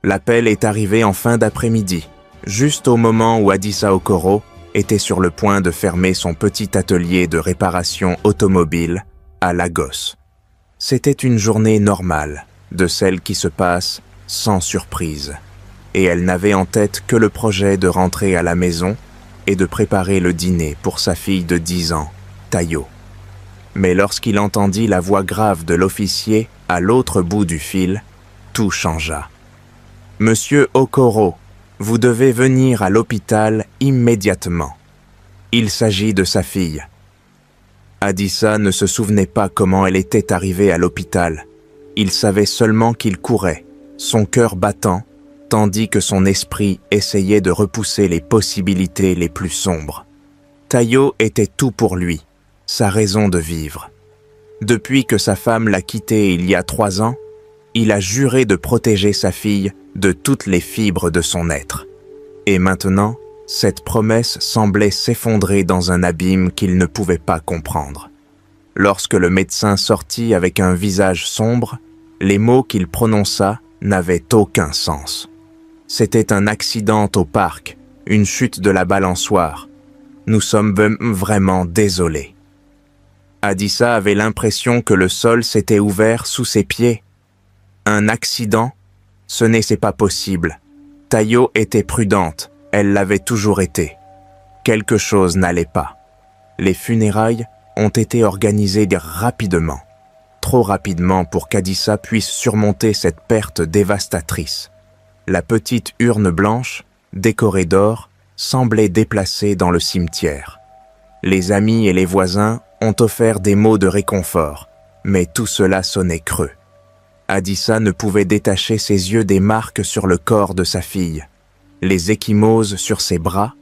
L'appel est arrivé en fin d'après-midi, juste au moment où Adissa Okoro était sur le point de fermer son petit atelier de réparation automobile à Lagos. C'était une journée normale, de celles qui se passent sans surprise, et elle n'avait en tête que le projet de rentrer à la maison et de préparer le dîner pour sa fille de 10 ans, Tayo. Mais lorsqu'il entendit la voix grave de l'officier à l'autre bout du fil, tout changea. « Monsieur Okoro, vous devez venir à l'hôpital immédiatement. Il s'agit de sa fille. » Adissa ne se souvenait pas comment elle était arrivée à l'hôpital. Il savait seulement qu'il courait, son cœur battant, tandis que son esprit essayait de repousser les possibilités les plus sombres. Tayo était tout pour lui, sa raison de vivre. Depuis que sa femme l'a quitté il y a 3 ans, il a juré de protéger sa fille de toutes les fibres de son être. Et maintenant, cette promesse semblait s'effondrer dans un abîme qu'il ne pouvait pas comprendre. Lorsque le médecin sortit avec un visage sombre, les mots qu'il prononça n'avaient aucun sens. C'était un accident au parc, une chute de la balançoire. Nous sommes vraiment désolés. Adissa avait l'impression que le sol s'était ouvert sous ses pieds. Un accident? Ce n'était pas possible. Tayo était prudente, elle l'avait toujours été. Quelque chose n'allait pas. Les funérailles ont été organisées rapidement. Trop rapidement pour qu'Adissa puisse surmonter cette perte dévastatrice. La petite urne blanche, décorée d'or, semblait déplacée dans le cimetière. Les amis et les voisins ont offert des mots de réconfort, mais tout cela sonnait creux. Adissa ne pouvait détacher ses yeux des marques sur le corps de sa fille, les ecchymoses sur ses bras,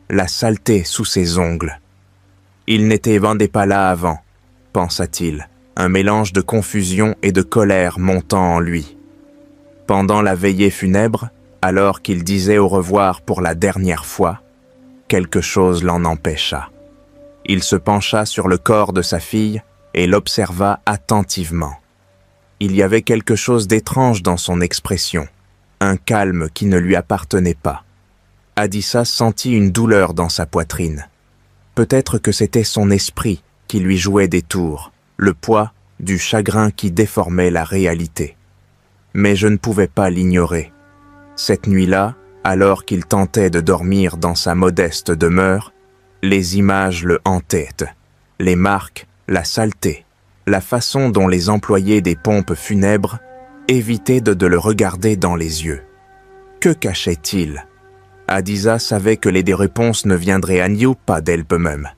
la saleté sous ses ongles. Il n'était pas là avant, pensa-t-il, un mélange de confusion et de colère montant en lui. Pendant la veillée funèbre, alors qu'il disait au revoir pour la dernière fois, quelque chose l'en empêcha. Il se pencha sur le corps de sa fille et l'observa attentivement. Il y avait quelque chose d'étrange dans son expression, un calme qui ne lui appartenait pas. Adissa sentit une douleur dans sa poitrine. Peut-être que c'était son esprit qui lui jouait des tours, le poids du chagrin qui déformait la réalité. Mais je ne pouvais pas l'ignorer. Cette nuit-là, alors qu'il tentait de dormir dans sa modeste demeure, les images le hantaient, les marques, la saleté, la façon dont les employés des pompes funèbres évitaient de le regarder dans les yeux. Que cachait-il? Adissa savait que les réponses ne viendraient à Niou pas d'elle-même.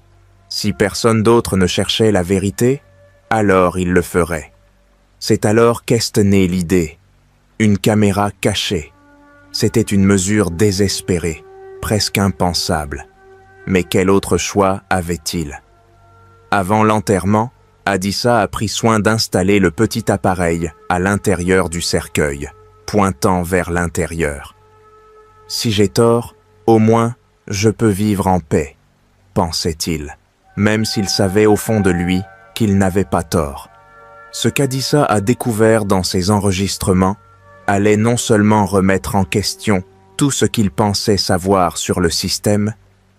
Si personne d'autre ne cherchait la vérité, alors il le ferait. C'est alors qu'est née l'idée. Une caméra cachée. C'était une mesure désespérée, presque impensable. Mais quel autre choix avait-il? Avant l'enterrement, Adissa a pris soin d'installer le petit appareil à l'intérieur du cercueil, pointant vers l'intérieur. Si j'ai tort, au moins je peux vivre en paix, pensait-il, même s'il savait au fond de lui qu'il n'avait pas tort. Ce qu'Adissa a découvert dans ses enregistrements allait non seulement remettre en question tout ce qu'il pensait savoir sur le système,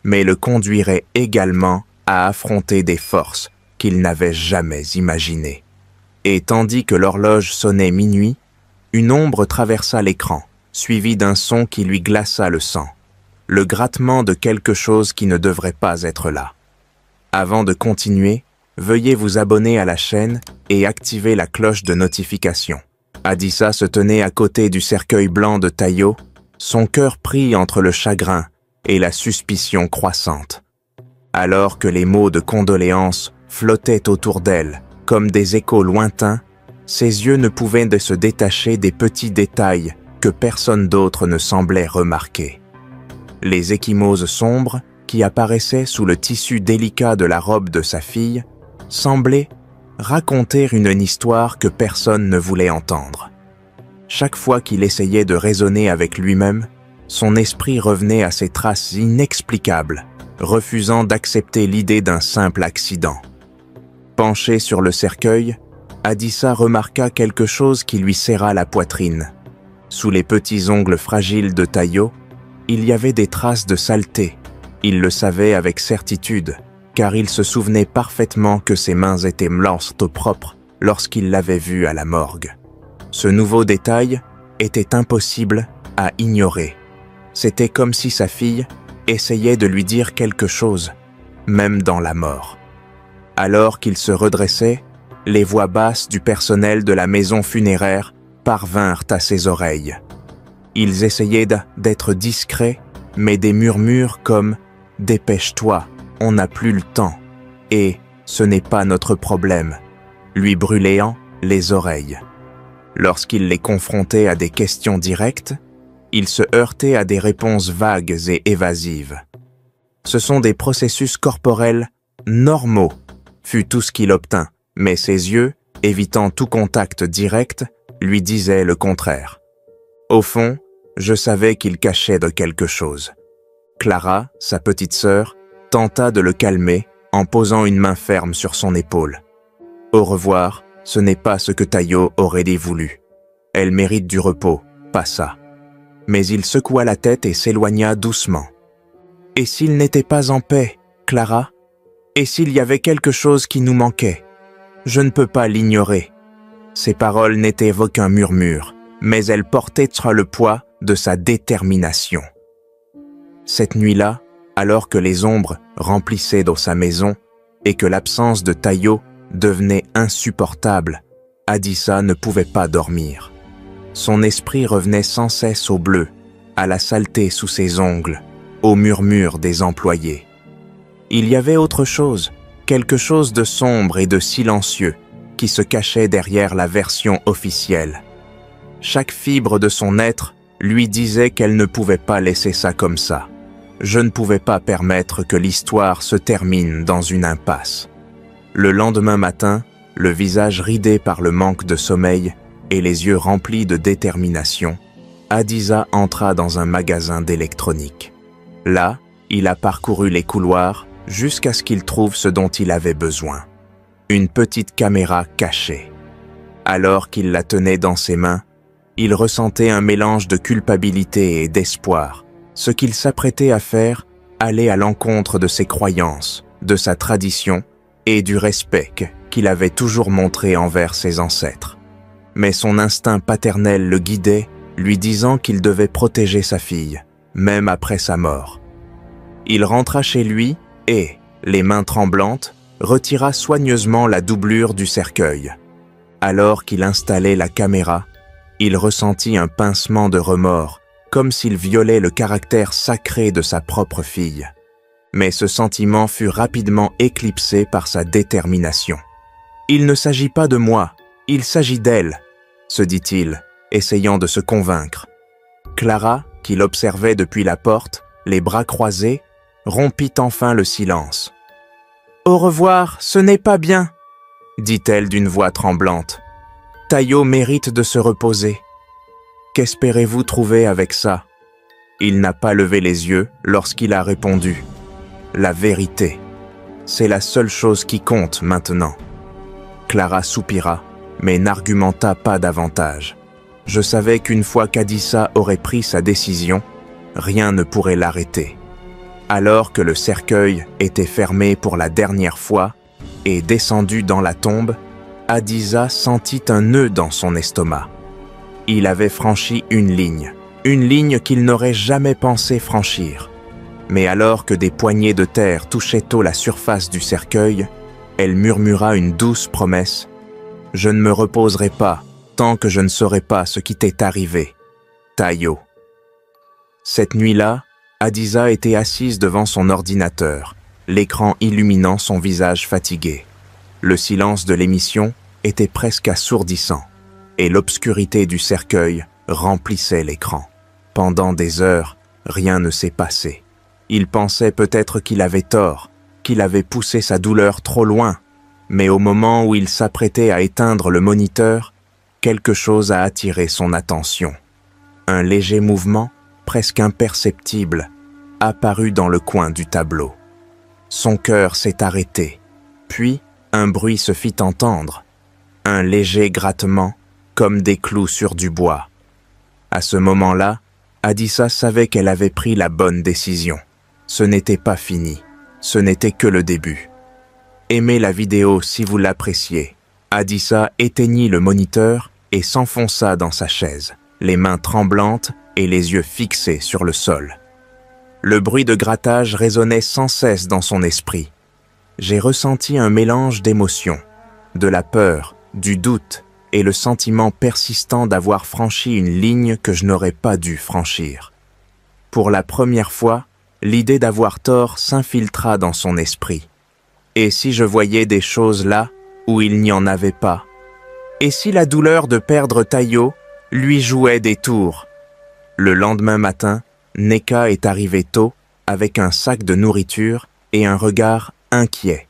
mais le conduirait également à affronter des forces qu'il n'avait jamais imaginées. Et tandis que l'horloge sonnait minuit, une ombre traversa l'écran, suivie d'un son qui lui glaça le sang, le grattement de quelque chose qui ne devrait pas être là. Avant de continuer, veuillez vous abonner à la chaîne et activer la cloche de notification. Adissa se tenait à côté du cercueil blanc de Tayo, son cœur pris entre le chagrin et la suspicion croissante. Alors que les mots de condoléances flottaient autour d'elle, comme des échos lointains, ses yeux ne pouvaient se détacher des petits détails que personne d'autre ne semblait remarquer. Les ecchymoses sombres, qui apparaissaient sous le tissu délicat de la robe de sa fille, semblaient raconter une histoire que personne ne voulait entendre. Chaque fois qu'il essayait de raisonner avec lui-même, son esprit revenait à ces traces inexplicables, refusant d'accepter l'idée d'un simple accident. Penché sur le cercueil, Adissa remarqua quelque chose qui lui serra la poitrine. Sous les petits ongles fragiles de Tayo, il y avait des traces de saleté. Il le savait avec certitude, car il se souvenait parfaitement que ses mains étaient blanches au propre lorsqu'il l'avait vu à la morgue. Ce nouveau détail était impossible à ignorer. C'était comme si sa fille essayait de lui dire quelque chose, même dans la mort. Alors qu'il se redressait, les voix basses du personnel de la maison funéraire parvinrent à ses oreilles. Ils essayaient d'être discrets, mais des murmures comme « Dépêche-toi, on n'a plus le temps » et « Ce n'est pas notre problème » lui brûlaient les oreilles. Lorsqu'il les confrontait à des questions directes, il se heurtait à des réponses vagues et évasives. Ce sont des processus corporels normaux, fut tout ce qu'il obtint, mais ses yeux, évitant tout contact direct, lui disaient le contraire. Au fond, je savais qu'il cachait de quelque chose. Clara, sa petite sœur, tenta de le calmer en posant une main ferme sur son épaule. Au revoir, ce n'est pas ce que Tayo aurait voulu. Elle mérite du repos, pas ça. Mais il secoua la tête et s'éloigna doucement. Et s'il n'était pas en paix, Clara? Et s'il y avait quelque chose qui nous manquait? Je ne peux pas l'ignorer. Ses paroles n'étaient aucun murmure, mais elles portaient le poids de sa détermination. Cette nuit-là, alors que les ombres remplissaient dans sa maison et que l'absence de Tayo devenait insupportable, Adissa ne pouvait pas dormir. Son esprit revenait sans cesse au bleu, à la saleté sous ses ongles, au murmure des employés. Il y avait autre chose, quelque chose de sombre et de silencieux, qui se cachait derrière la version officielle. Chaque fibre de son être lui disait qu'elle ne pouvait pas laisser ça comme ça. Je ne pouvais pas permettre que l'histoire se termine dans une impasse. Le lendemain matin, le visage ridé par le manque de sommeil et les yeux remplis de détermination, Adissa entra dans un magasin d'électronique. Là, il a parcouru les couloirs jusqu'à ce qu'il trouve ce dont il avait besoin. Une petite caméra cachée. Alors qu'il la tenait dans ses mains, il ressentait un mélange de culpabilité et d'espoir. Ce qu'il s'apprêtait à faire allait à l'encontre de ses croyances, de sa tradition et du respect qu'il avait toujours montré envers ses ancêtres. Mais son instinct paternel le guidait, lui disant qu'il devait protéger sa fille, même après sa mort. Il rentra chez lui et, les mains tremblantes, retira soigneusement la doublure du cercueil. Alors qu'il installait la caméra, il ressentit un pincement de remords, comme s'il violait le caractère sacré de sa propre fille. Mais ce sentiment fut rapidement éclipsé par sa détermination. « Il ne s'agit pas de moi, il s'agit d'elle », se dit-il, essayant de se convaincre. Clara, qui l'observait depuis la porte, les bras croisés, rompit enfin le silence. « Au revoir, ce n'est pas bien », dit-elle d'une voix tremblante. « Tayo mérite de se reposer. Qu'espérez-vous trouver avec ça ?» Il n'a pas levé les yeux lorsqu'il a répondu. « La vérité. C'est la seule chose qui compte maintenant. » Clara soupira, mais n'argumenta pas davantage. Je savais qu'une fois qu'Adissa aurait pris sa décision, rien ne pourrait l'arrêter. Alors que le cercueil était fermé pour la dernière fois et descendu dans la tombe, Adissa sentit un nœud dans son estomac. Il avait franchi une ligne qu'il n'aurait jamais pensé franchir. Mais alors que des poignées de terre touchaient tôt la surface du cercueil, elle murmura une douce promesse. « Je ne me reposerai pas tant que je ne saurai pas ce qui t'est arrivé, Tayo. » Cette nuit-là, Adissa était assise devant son ordinateur, l'écran illuminant son visage fatigué. Le silence de l'émission était presque assourdissant, et l'obscurité du cercueil remplissait l'écran. Pendant des heures, rien ne s'est passé. Il pensait peut-être qu'il avait tort, qu'il avait poussé sa douleur trop loin, mais au moment où il s'apprêtait à éteindre le moniteur, quelque chose a attiré son attention. Un léger mouvement, presque imperceptible, apparut dans le coin du tableau. Son cœur s'est arrêté, puis un bruit se fit entendre, un léger grattement, comme des clous sur du bois. À ce moment-là, Adissa savait qu'elle avait pris la bonne décision. Ce n'était pas fini, ce n'était que le début. Aimez la vidéo si vous l'appréciez. Adissa éteignit le moniteur et s'enfonça dans sa chaise, les mains tremblantes et les yeux fixés sur le sol. Le bruit de grattage résonnait sans cesse dans son esprit. J'ai ressenti un mélange d'émotions, de la peur, du doute et le sentiment persistant d'avoir franchi une ligne que je n'aurais pas dû franchir. Pour la première fois, l'idée d'avoir tort s'infiltra dans son esprit. Et si je voyais des choses là où il n'y en avait pas? Et si la douleur de perdre Tayo lui jouait des tours? Le lendemain matin, Neka est arrivé tôt avec un sac de nourriture et un regard inquiet.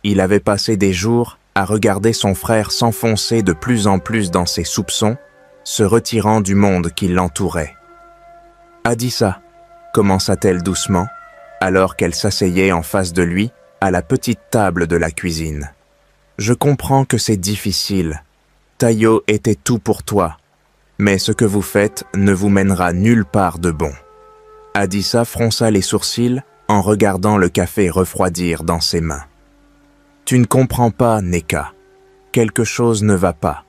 Il avait passé des jours à regarder son frère s'enfoncer de plus en plus dans ses soupçons, se retirant du monde qui l'entourait. « Adissa » commença-t-elle doucement, alors qu'elle s'asseyait en face de lui à la petite table de la cuisine. « Je comprends que c'est difficile. Tayo était tout pour toi, mais ce que vous faites ne vous mènera nulle part de bon. » Adissa fronça les sourcils en regardant le café refroidir dans ses mains. « Tu ne comprends pas, Neka. Quelque chose ne va pas.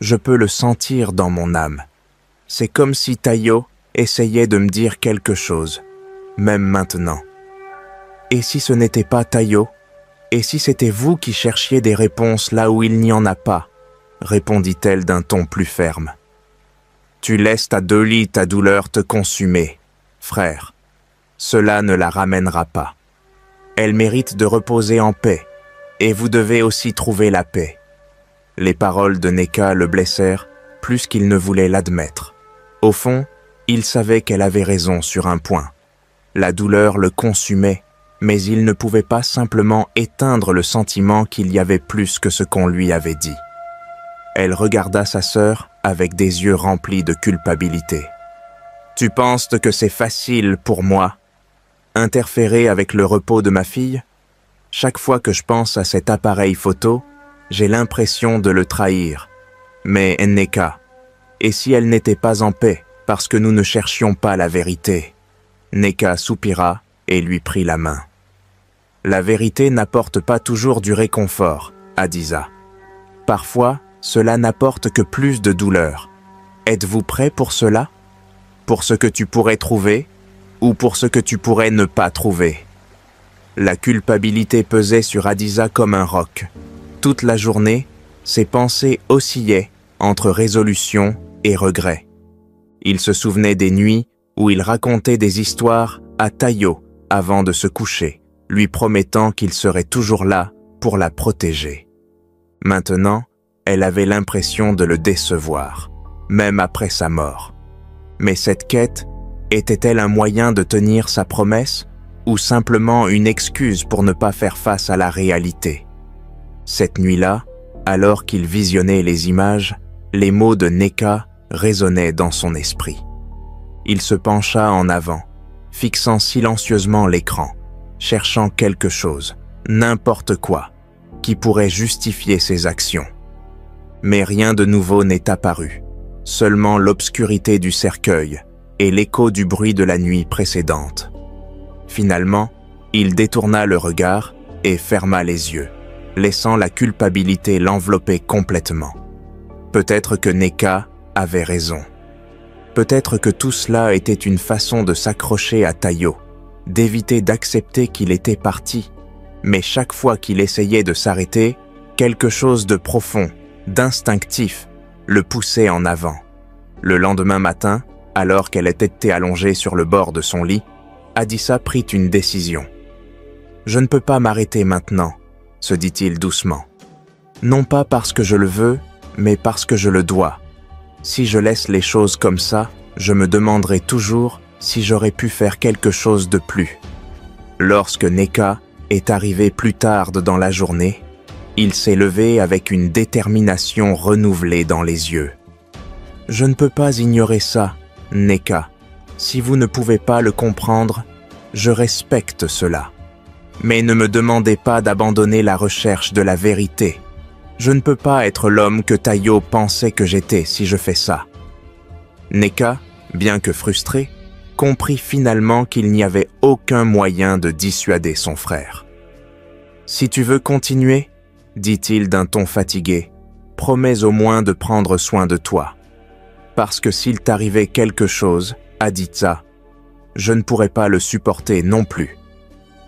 Je peux le sentir dans mon âme. C'est comme si Tayo essayait de me dire quelque chose, même maintenant. Et si ce n'était pas Tayo? Et si c'était vous qui cherchiez des réponses là où il n'y en a pas? Répondit-elle d'un ton plus ferme. Tu laisses ta douleur te consumer, frère. Cela ne la ramènera pas. Elle mérite de reposer en paix, et vous devez aussi trouver la paix. Les paroles de Neka le blessèrent plus qu'il ne voulait l'admettre. Au fond, il savait qu'elle avait raison sur un point. La douleur le consumait, mais il ne pouvait pas simplement éteindre le sentiment qu'il y avait plus que ce qu'on lui avait dit. Elle regarda sa sœur avec des yeux remplis de culpabilité. « Tu penses que c'est facile pour moi? Interférer avec le repos de ma fille? Chaque fois que je pense à cet appareil photo, j'ai l'impression de le trahir. Mais Neka, et si elle n'était pas en paix parce que nous ne cherchions pas la vérité? » Neka soupira et lui prit la main. « La vérité n'apporte pas toujours du réconfort, Adissa. Parfois, cela n'apporte que plus de douleur. Êtes-vous prêt pour cela? Pour ce que tu pourrais trouver ou pour ce que tu pourrais ne pas trouver? » La culpabilité pesait sur Adissa comme un roc. Toute la journée, ses pensées oscillaient entre résolution et regret. Il se souvenait des nuits où il racontait des histoires à Tayo avant de se coucher, lui promettant qu'il serait toujours là pour la protéger. Maintenant, elle avait l'impression de le décevoir, même après sa mort. Mais cette quête était-elle un moyen de tenir sa promesse ou simplement une excuse pour ne pas faire face à la réalité? Cette nuit-là, alors qu'il visionnait les images, les mots de Neka résonnaient dans son esprit. Il se pencha en avant, fixant silencieusement l'écran, cherchant quelque chose, n'importe quoi, qui pourrait justifier ses actions. Mais rien de nouveau n'est apparu, seulement l'obscurité du cercueil et l'écho du bruit de la nuit précédente. Finalement, il détourna le regard et ferma les yeux, laissant la culpabilité l'envelopper complètement. Peut-être que Neka avait raison. Peut-être que tout cela était une façon de s'accrocher à Tayo, d'éviter d'accepter qu'il était parti. Mais chaque fois qu'il essayait de s'arrêter, quelque chose de profond, d'instinctif, le poussait en avant. Le lendemain matin, alors qu'elle était allongée sur le bord de son lit, Adissa prit une décision. « Je ne peux pas m'arrêter maintenant », se dit-il doucement. « Non pas parce que je le veux, mais parce que je le dois. Si je laisse les choses comme ça, je me demanderai toujours si j'aurais pu faire quelque chose de plus. » Lorsque Neka est arrivé plus tard dans la journée, il s'est levé avec une détermination renouvelée dans les yeux. « Je ne peux pas ignorer ça, Neka. Si vous ne pouvez pas le comprendre, je respecte cela. Mais ne me demandez pas d'abandonner la recherche de la vérité. Je ne peux pas être l'homme que Tayo pensait que j'étais si je fais ça. » Neka, bien que frustré, comprit finalement qu'il n'y avait aucun moyen de dissuader son frère. « Si tu veux continuer, dit-il d'un ton fatigué, promets au moins de prendre soin de toi. Parce que s'il t'arrivait quelque chose, Aditya, je ne pourrais pas le supporter non plus.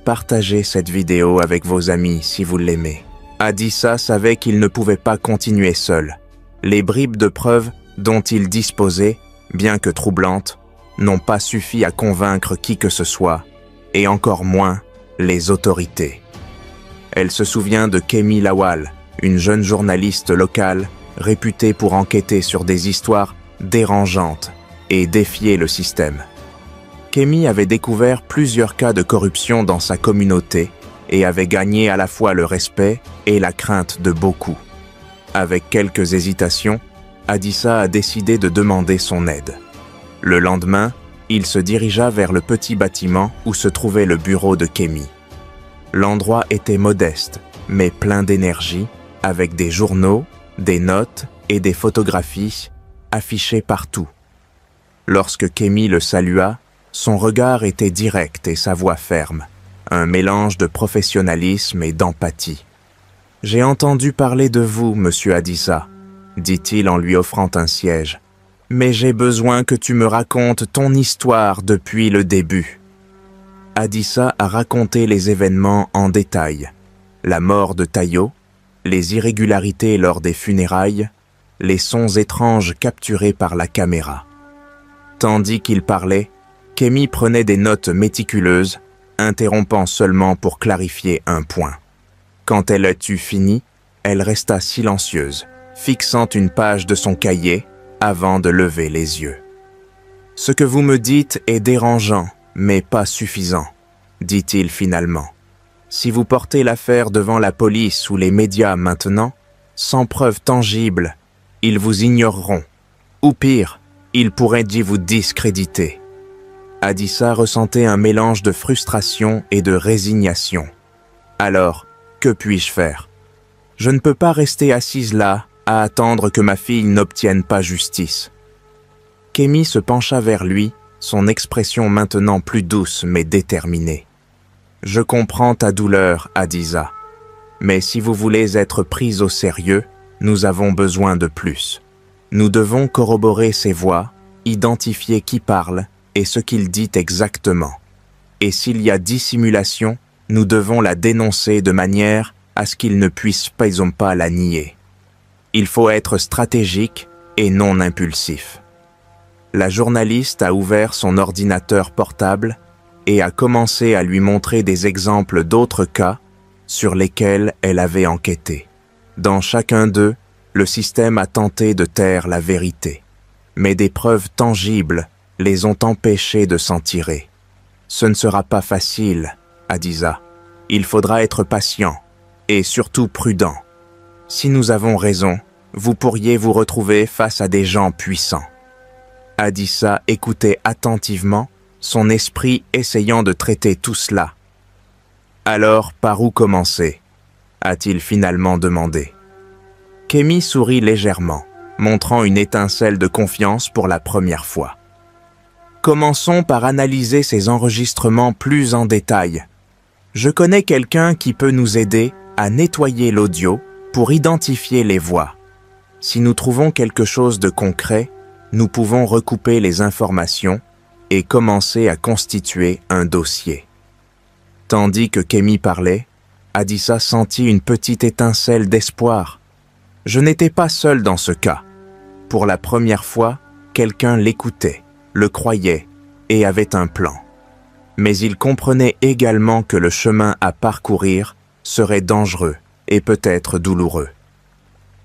Partagez cette vidéo avec vos amis si vous l'aimez. » Aditya savait qu'il ne pouvait pas continuer seul. Les bribes de preuves dont il disposait, bien que troublantes, n'ont pas suffi à convaincre qui que ce soit, et encore moins les autorités. Elle se souvient de Kemi Lawal, une jeune journaliste locale réputée pour enquêter sur des histoires dérangeantes et défier le système. Kemi avait découvert plusieurs cas de corruption dans sa communauté et avait gagné à la fois le respect et la crainte de beaucoup. Avec quelques hésitations, Aditya a décidé de demander son aide. Le lendemain, il se dirigea vers le petit bâtiment où se trouvait le bureau de Kemi. L'endroit était modeste, mais plein d'énergie, avec des journaux, des notes et des photographies affichées partout. Lorsque Kemi le salua, son regard était direct et sa voix ferme, un mélange de professionnalisme et d'empathie. « J'ai entendu parler de vous, monsieur Aditya, » dit-il en lui offrant un siège. « Mais j'ai besoin que tu me racontes ton histoire depuis le début. » Aditya a raconté les événements en détail. La mort de Tayo, les irrégularités lors des funérailles, les sons étranges capturés par la caméra. Tandis qu'il parlait, Kemi prenait des notes méticuleuses, interrompant seulement pour clarifier un point. Quand elle eut fini, elle resta silencieuse, fixant une page de son cahier avant de lever les yeux. « Ce que vous me dites est dérangeant, mais pas suffisant, » dit-il finalement. « Si vous portez l'affaire devant la police ou les médias maintenant, sans preuve tangible, ils vous ignoreront. Ou pire, ils pourraient vous discréditer. » Aditya ressentait un mélange de frustration et de résignation. Alors, que puis-je faire? Je ne peux pas rester assise là à attendre que ma fille n'obtienne pas justice. Kemi se pencha vers lui, son expression maintenant plus douce mais déterminée. Je comprends ta douleur, Aditya. Mais si vous voulez être prise au sérieux, nous avons besoin de plus. Nous devons corroborer ses voix, identifier qui parle et ce qu'il dit exactement. Et s'il y a dissimulation, nous devons la dénoncer de manière à ce qu'il ne puisse pas la nier. Il faut être stratégique et non impulsif. La journaliste a ouvert son ordinateur portable et a commencé à lui montrer des exemples d'autres cas sur lesquels elle avait enquêté. Dans chacun d'eux, le système a tenté de taire la vérité, mais des preuves tangibles les ont empêchés de s'en tirer. Ce ne sera pas facile, Aditya. Il faudra être patient et surtout prudent. Si nous avons raison, vous pourriez vous retrouver face à des gens puissants. Aditya écoutait attentivement, son esprit essayant de traiter tout cela. Alors, par où commencer? A-t-il finalement demandé. Kemi sourit légèrement, montrant une étincelle de confiance pour la première fois. Commençons par analyser ces enregistrements plus en détail. Je connais quelqu'un qui peut nous aider à nettoyer l'audio pour identifier les voix. Si nous trouvons quelque chose de concret, nous pouvons recouper les informations et commencer à constituer un dossier. Tandis que Kemi parlait, Aditya sentit une petite étincelle d'espoir. Je n'étais pas seul dans ce cas. Pour la première fois, quelqu'un l'écoutait, le croyait et avait un plan. Mais il comprenait également que le chemin à parcourir serait dangereux et peut-être douloureux.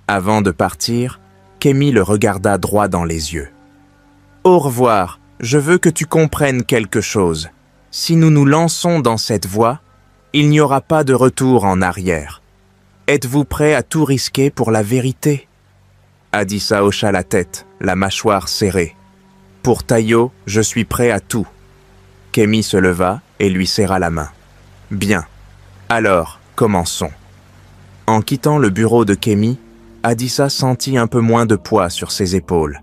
Avant de partir, Kemi le regarda droit dans les yeux. « Au revoir, je veux que tu comprennes quelque chose. Si nous nous lançons dans cette voie, il n'y aura pas de retour en arrière. Êtes-vous prêt à tout risquer pour la vérité ?» Aditya hocha la tête, la mâchoire serrée. « Pour Tayo, je suis prêt à tout. » Kemi se leva et lui serra la main. « Bien. Alors, commençons. » En quittant le bureau de Kemi, Aditya sentit un peu moins de poids sur ses épaules.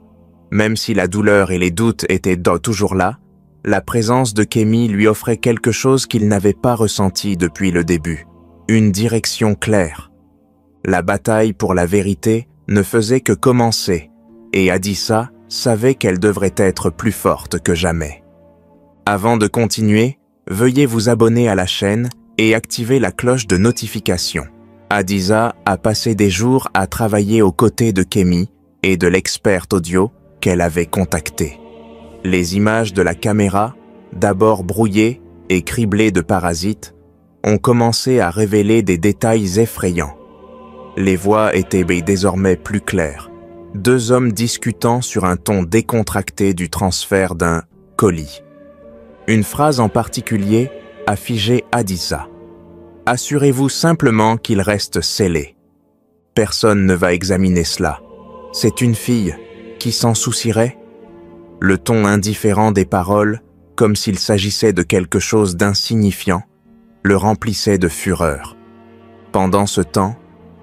Même si la douleur et les doutes étaient toujours là, la présence de Kémy lui offrait quelque chose qu'il n'avait pas ressenti depuis le début, une direction claire. La bataille pour la vérité ne faisait que commencer, et Adissa savait qu'elle devrait être plus forte que jamais. Avant de continuer, veuillez vous abonner à la chaîne et activer la cloche de notification. Adissa a passé des jours à travailler aux côtés de Kémy et de l'expert audio qu'elle avait contacté. Les images de la caméra, d'abord brouillées et criblées de parasites, ont commencé à révéler des détails effrayants. Les voix étaient désormais plus claires. 2 hommes discutant sur un ton décontracté du transfert d'un colis. Une phrase en particulier a figé Adissa. « Assurez-vous simplement qu'il reste scellé. Personne ne va examiner cela. C'est une fille. Qui s'en soucierait ?» Le ton indifférent des paroles, comme s'il s'agissait de quelque chose d'insignifiant, le remplissait de fureur. Pendant ce temps,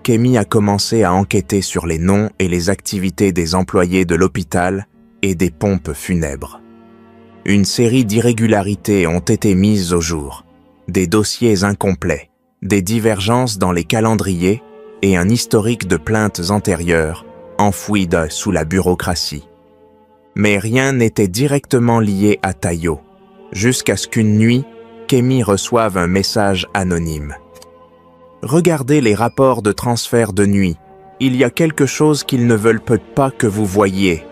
Kémy a commencé à enquêter sur les noms et les activités des employés de l'hôpital et des pompes funèbres. Une série d'irrégularités ont été mises au jour, des dossiers incomplets, des divergences dans les calendriers et un historique de plaintes antérieures enfouies sous la bureaucratie. Mais rien n'était directement lié à Tayo, jusqu'à ce qu'une nuit, Kémy reçoive un message anonyme. « Regardez les rapports de transfert de nuit. Il y a quelque chose qu'ils ne veulent pas que vous voyiez. »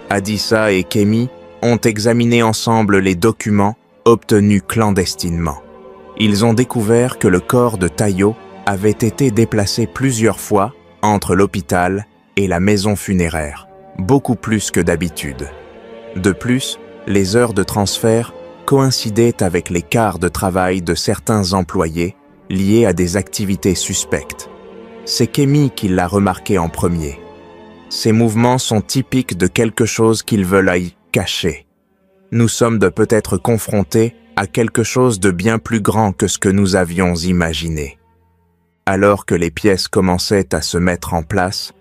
Adissa et Kémy ont examiné ensemble les documents obtenus clandestinement. Ils ont découvert que le corps de Tayo avait été déplacé plusieurs fois entre l'hôpital et la maison funéraire, beaucoup plus que d'habitude. De plus, les heures de transfert coïncidaient avec les quarts de travail de certains employés liés à des activités suspectes. C'est Kémy qui l'a remarqué en premier. Ces mouvements sont typiques de quelque chose qu'ils veulent y cacher. Nous sommes peut-être confrontés à quelque chose de bien plus grand que ce que nous avions imaginé. Alors que les pièces commençaient à se mettre en place,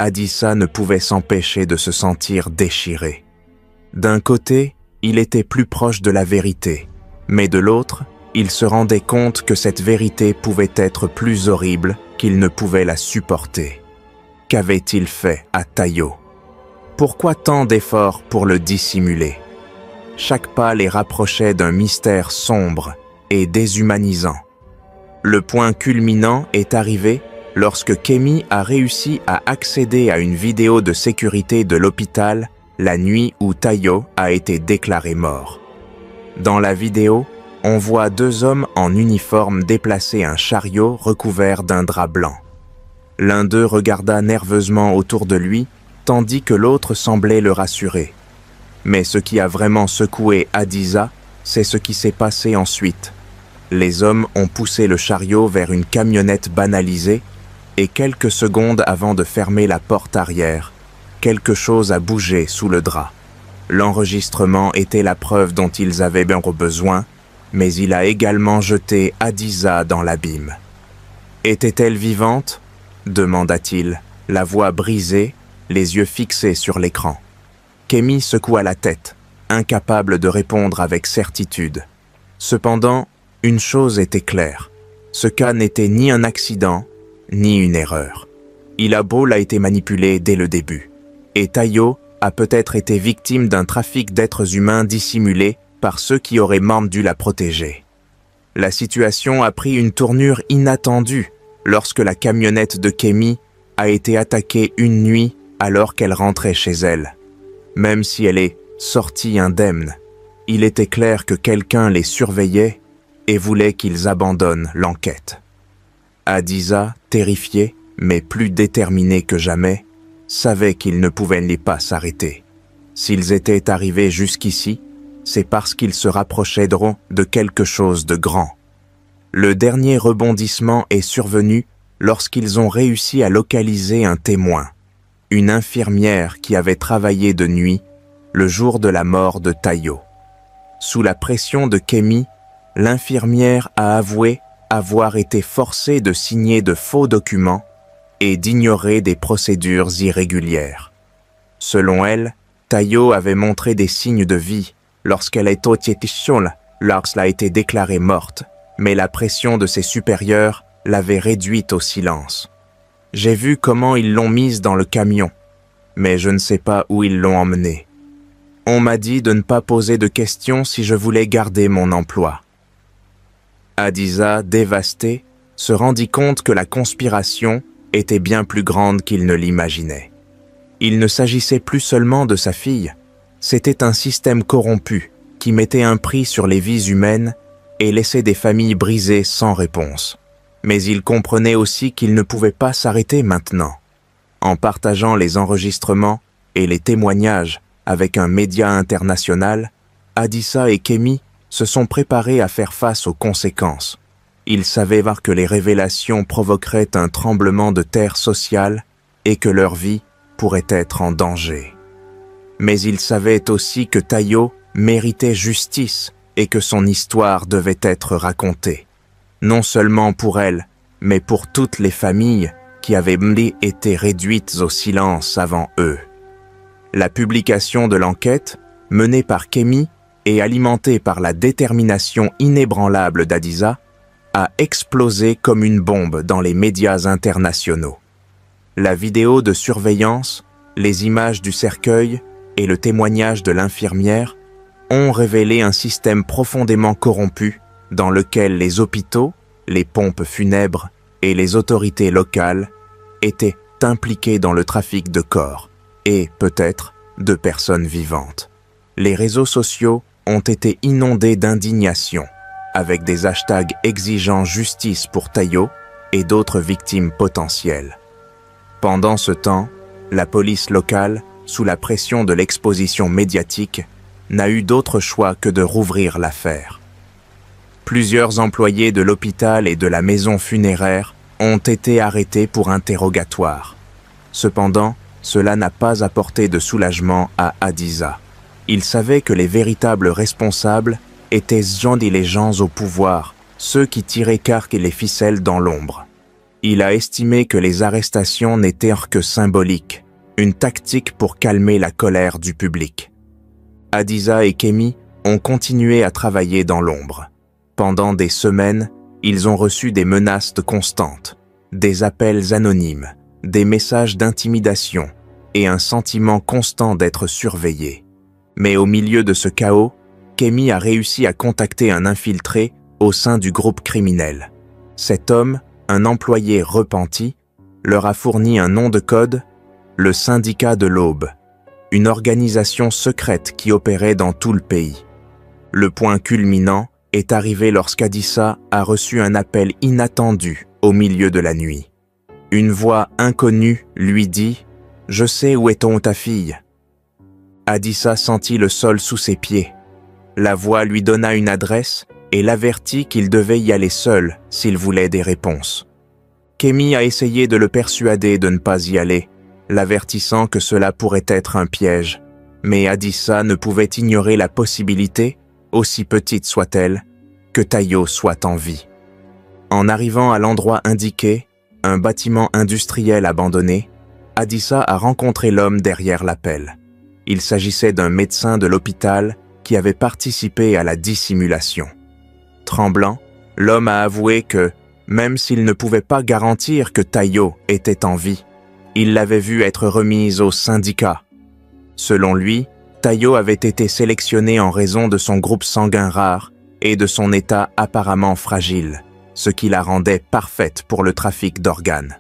Adissa ne pouvait s'empêcher de se sentir déchiré. D'un côté, il était plus proche de la vérité, mais de l'autre, il se rendait compte que cette vérité pouvait être plus horrible qu'il ne pouvait la supporter. Qu'avait-il fait à Tayo? Pourquoi tant d'efforts pour le dissimuler? Chaque pas les rapprochait d'un mystère sombre et déshumanisant. Le point culminant est arrivé lorsque Kémy a réussi à accéder à une vidéo de sécurité de l'hôpital la nuit où Tayo a été déclaré mort. Dans la vidéo, on voit 2 hommes en uniforme déplacer un chariot recouvert d'un drap blanc. L'un d'eux regarda nerveusement autour de lui, tandis que l'autre semblait le rassurer. Mais ce qui a vraiment secoué Adissa, c'est ce qui s'est passé ensuite. Les hommes ont poussé le chariot vers une camionnette banalisée, et quelques secondes avant de fermer la porte arrière, quelque chose a bougé sous le drap. L'enregistrement était la preuve dont ils avaient bien besoin, mais il a également jeté Adissa dans l'abîme. « Était-elle vivante ?» demanda-t-il, la voix brisée, les yeux fixés sur l'écran. Kémy secoua la tête, incapable de répondre avec certitude. Cependant, une chose était claire. Ce cas n'était ni un accident, ni une erreur. Ilabo a été manipulé dès le début. Et Tayo a peut-être été victime d'un trafic d'êtres humains dissimulé par ceux qui auraient même dû la protéger. La situation a pris une tournure inattendue lorsque la camionnette de Kémy a été attaquée une nuit alors qu'elle rentrait chez elle. Même si elle est sortie indemne, il était clair que quelqu'un les surveillait et voulait qu'ils abandonnent l'enquête. Adissa, terrifiée, mais plus déterminée que jamais, savait qu'ils ne pouvaient pas s'arrêter. S'ils étaient arrivés jusqu'ici, c'est parce qu'ils se rapprochaient de quelque chose de grand. Le dernier rebondissement est survenu lorsqu'ils ont réussi à localiser un témoin, une infirmière qui avait travaillé de nuit le jour de la mort de Tayo. Sous la pression de Kémy, l'infirmière a avoué avoir été forcée de signer de faux documents et d'ignorer des procédures irrégulières. Selon elle, Tayo avait montré des signes de vie lorsqu'elle a été déclarée morte, mais la pression de ses supérieurs l'avait réduite au silence. J'ai vu comment ils l'ont mise dans le camion, mais je ne sais pas où ils l'ont emmenée. On m'a dit de ne pas poser de questions si je voulais garder mon emploi. Hadiza, dévasté, se rendit compte que la conspiration était bien plus grande qu'il ne l'imaginait. Il ne s'agissait plus seulement de sa fille, c'était un système corrompu qui mettait un prix sur les vies humaines et laissait des familles brisées sans réponse. Mais il comprenait aussi qu'il ne pouvait pas s'arrêter maintenant. En partageant les enregistrements et les témoignages avec un média international, Hadissa et Kemi se sont préparés à faire face aux conséquences. Ils savaient que les révélations provoqueraient un tremblement de terre social et que leur vie pourrait être en danger. Mais ils savaient aussi que Tayo méritait justice et que son histoire devait être racontée. Non seulement pour elle, mais pour toutes les familles qui avaient été réduites au silence avant eux. La publication de l'enquête, menée par Kemi et alimentée par la détermination inébranlable d'Hadiza, a explosé comme une bombe dans les médias internationaux. La vidéo de surveillance, les images du cercueil et le témoignage de l'infirmière ont révélé un système profondément corrompu dans lequel les hôpitaux, les pompes funèbres et les autorités locales étaient impliqués dans le trafic de corps et, peut-être, de personnes vivantes. Les réseaux sociaux ont été inondés d'indignation, avec des hashtags exigeant justice pour Tayo et d'autres victimes potentielles. Pendant ce temps, la police locale, sous la pression de l'exposition médiatique, n'a eu d'autre choix que de rouvrir l'affaire. Plusieurs employés de l'hôpital et de la maison funéraire ont été arrêtés pour interrogatoire. Cependant, cela n'a pas apporté de soulagement à Hadiza. Il savait que les véritables responsables étaient les gens au pouvoir, ceux qui tiraient les ficelles dans l'ombre. Il a estimé que les arrestations n'étaient que symboliques, une tactique pour calmer la colère du public. Hadiza et Kemi ont continué à travailler dans l'ombre. Pendant des semaines, ils ont reçu des menaces constantes, des appels anonymes, des messages d'intimidation et un sentiment constant d'être surveillés. Mais au milieu de ce chaos, Kemi a réussi à contacter un infiltré au sein du groupe criminel. Cet homme, un employé repenti, leur a fourni un nom de code, le Syndicat de l'Aube, une organisation secrète qui opérait dans tout le pays. Le point culminant est arrivé lorsqu'Hadissa a reçu un appel inattendu au milieu de la nuit. Une voix inconnue lui dit « Je sais où est ta fille ». Hadiza sentit le sol sous ses pieds. La voix lui donna une adresse et l'avertit qu'il devait y aller seul s'il voulait des réponses. Kemi a essayé de le persuader de ne pas y aller, l'avertissant que cela pourrait être un piège, mais Hadiza ne pouvait ignorer la possibilité, aussi petite soit-elle, que Tayo soit en vie. En arrivant à l'endroit indiqué, un bâtiment industriel abandonné, Hadiza a rencontré l'homme derrière l'appel. Il s'agissait d'un médecin de l'hôpital qui avait participé à la dissimulation. Tremblant, l'homme a avoué que, même s'il ne pouvait pas garantir que Tayo était en vie, il l'avait vue être remise au syndicat. Selon lui, Tayo avait été sélectionnée en raison de son groupe sanguin rare et de son état apparemment fragile, ce qui la rendait parfaite pour le trafic d'organes.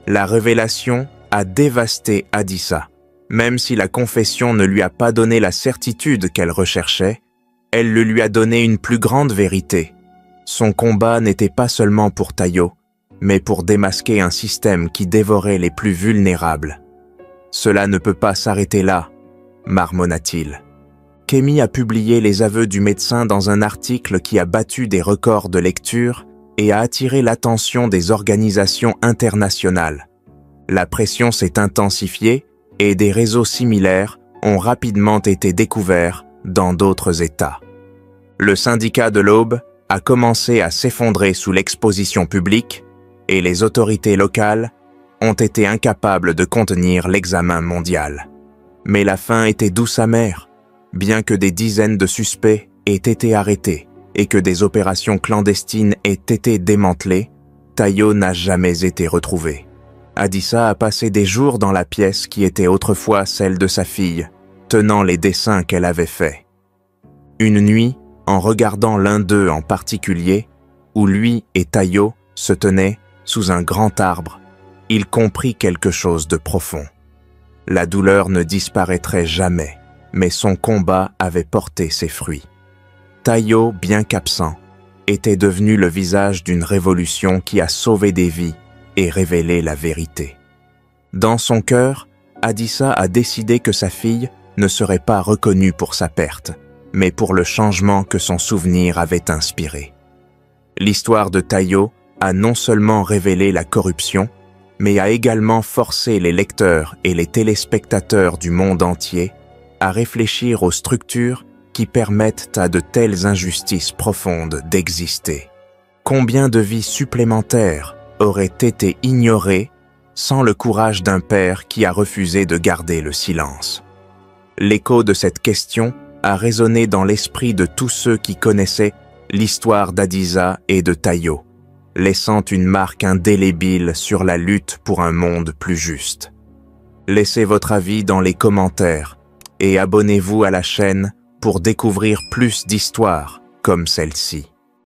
La révélation a dévasté Hadiza. Même si la confession ne lui a pas donné la certitude qu'elle recherchait, elle le lui a donné une plus grande vérité. Son combat n'était pas seulement pour Tayo, mais pour démasquer un système qui dévorait les plus vulnérables. Cela ne peut pas s'arrêter là, marmonna-t-il. Kemi a publié les aveux du médecin dans un article qui a battu des records de lecture et a attiré l'attention des organisations internationales. La pression s'est intensifiée et des réseaux similaires ont rapidement été découverts dans d'autres États. Le syndicat de l'Aube a commencé à s'effondrer sous l'exposition publique et les autorités locales ont été incapables de contenir l'examen mondial. Mais la fin était douce amère. Bien que des dizaines de suspects aient été arrêtés et que des opérations clandestines aient été démantelées, Tayo n'a jamais été retrouvé. Adissa a passé des jours dans la pièce qui était autrefois celle de sa fille, tenant les dessins qu'elle avait faits. Une nuit, en regardant l'un d'eux en particulier, où lui et Tayo se tenaient sous un grand arbre, il comprit quelque chose de profond. La douleur ne disparaîtrait jamais, mais son combat avait porté ses fruits. Tayo, bien qu'absent, était devenu le visage d'une révolution qui a sauvé des vies et révélé la vérité. Dans son cœur, Adissa a décidé que sa fille ne serait pas reconnue pour sa perte, mais pour le changement que son souvenir avait inspiré. L'histoire de Tayo a non seulement révélé la corruption, mais a également forcé les lecteurs et les téléspectateurs du monde entier à réfléchir aux structures qui permettent à de telles injustices profondes d'exister. Combien de vies supplémentaires auraient été ignorées sans le courage d'un père qui a refusé de garder le silence? L'écho de cette question a résonné dans l'esprit de tous ceux qui connaissaient l'histoire d'Adissa et de Tayo, laissant une marque indélébile sur la lutte pour un monde plus juste. Laissez votre avis dans les commentaires et abonnez-vous à la chaîne pour découvrir plus d'histoires comme celle-ci.